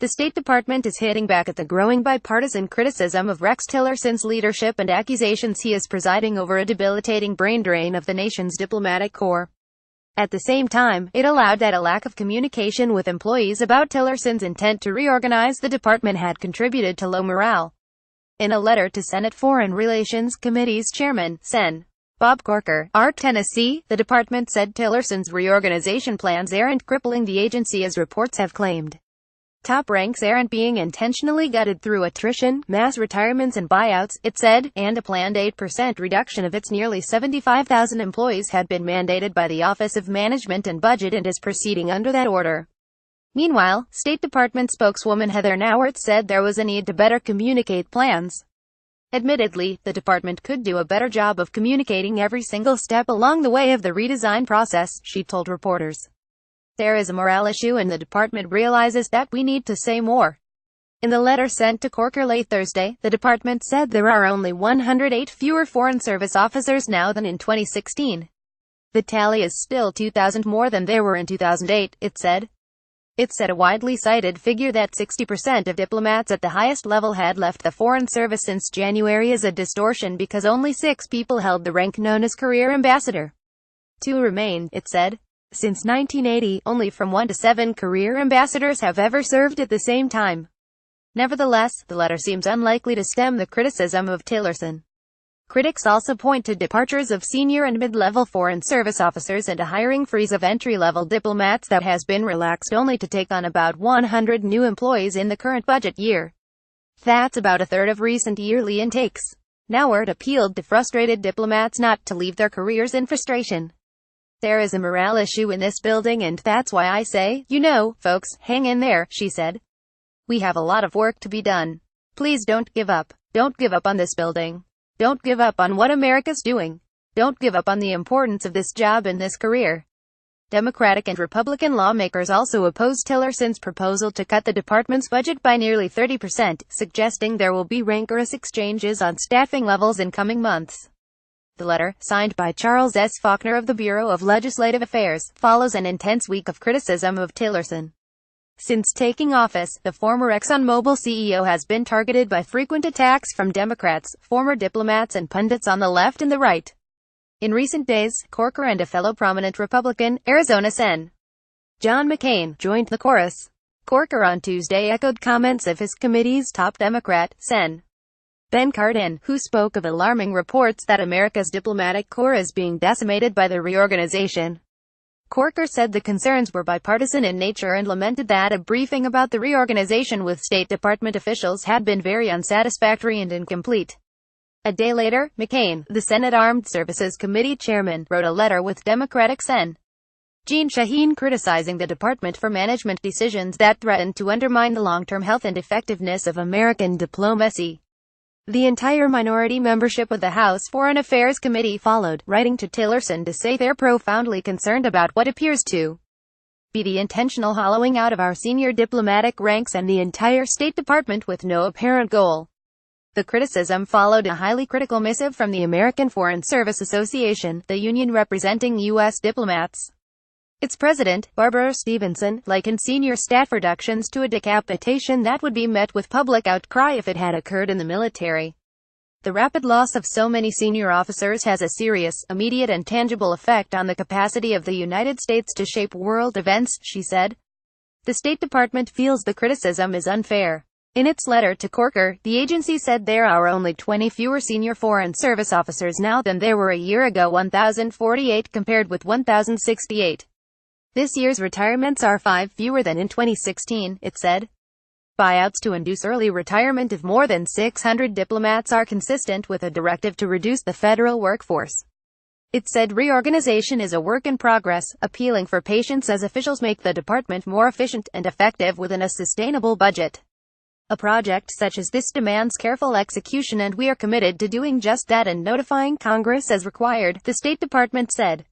The State Department is hitting back at the growing bipartisan criticism of Rex Tillersons' leadership and accusations he is presiding over a debilitating brain drain of the nation's diplomatic corps. At the same time, it allowed that a lack of communication with employees about Tillersons' intent to reorganize the department had contributed to low morale. In a letter to Senate Foreign Relations Committee's chairman, Sen. Bob Corker, RTennessee, the department said Tillersons' reorganization plans aren't crippling the agency as reports have claimed. Top ranks aren't being intentionally gutted through attrition, mass retirements and buyouts, it said, and a planned 8% reduction of its nearly 75,000 employees had been mandated by the Office of Management and Budget and is proceeding under that order. Meanwhile, State Department spokeswoman Heather Nauert said there was a need to better communicate plans. Admittedly, the department could do a better job of communicating every single step along the way of the redesign process, she told reporters. There is a morale issue and the department realizes that we need to say more. In the letter sent to Corker late Thursday, the department said there are only 108 fewer Foreign Service officers now than in 2016. The tally is still 2,000 more than there were in 2008, it said. It said a widely cited figure that 60% of diplomats at the highest level had left the Foreign Service since January is a distortion because only 6 people held the rank known as career ambassador. 2 remained, it said. Since 1980, only from 1 to 7 career ambassadors have ever served at the same time. Nevertheless, the letter seems unlikely to stem the criticism of Tillerson. Critics also point to departures of senior and mid-level Foreign Service officers and a hiring freeze of entry-level diplomats that has been relaxed only to take on about 100 new employees in the current budget year. That's about a third of recent yearly intakes. Nauert appealed to frustrated diplomats not to leave their careers in frustration. There is a morale issue in this building and that's why I say, folks, hang in there, she said. We have a lot of work to be done. Please don't give up. Don't give up on this building. Don't give up on what America's doing. Don't give up on the importance of this job and this career. Democratic and Republican lawmakers also opposed Tillerson's proposal to cut the department's budget by nearly 30%, suggesting there will be rancorous exchanges on staffing levels in coming months. The letter, signed by Charles S. Faulkner of the Bureau of Legislative Affairs, follows an intense week of criticism of Tillerson. Since taking office, the former ExxonMobil CEO has been targeted by frequent attacks from Democrats, former diplomats and pundits on the left and the right. In recent days, Corker and a fellow prominent Republican, Arizona Sen. John McCain, joined the chorus. Corker on Tuesday echoed comments of his committee's top Democrat, Sen. Ben Cardin, who spoke of alarming reports that America's diplomatic corps is being decimated by the reorganization. Corker said the concerns were bipartisan in nature and lamented that a briefing about the reorganization with State Department officials had been very unsatisfactory and incomplete. A day later, McCain, the Senate Armed Services Committee chairman, wrote a letter with Democratic Sen. Jeanne Shaheen criticizing the department for management decisions that threatened to undermine the long-term health and effectiveness of American diplomacy. The entire minority membership of the House Foreign Affairs Committee followed, writing to Tillerson to say they're profoundly concerned about what appears to be the intentional hollowing out of our senior diplomatic ranks and the entire State Department with no apparent goal. The criticism followed a highly critical missive from the American Foreign Service Association, the union representing U.S. diplomats. Its president, Barbara Stevenson, likened senior staff reductions to a decapitation that would be met with public outcry if it had occurred in the military. The rapid loss of so many senior officers has a serious, immediate and tangible effect on the capacity of the United States to shape world events, she said. The State Department feels the criticism is unfair. In its letter to Corker, the agency said there are only 20 fewer senior Foreign Service officers now than there were a year ago, 1,048 compared with 1,068. This year's retirements are 5 fewer than in 2016, it said. Buyouts to induce early retirement of more than 600 diplomats are consistent with a directive to reduce the federal workforce. It said reorganization is a work in progress, appealing for patience as officials make the department more efficient and effective within a sustainable budget. A project such as this demands careful execution and we are committed to doing just that and notifying Congress as required, the State Department said.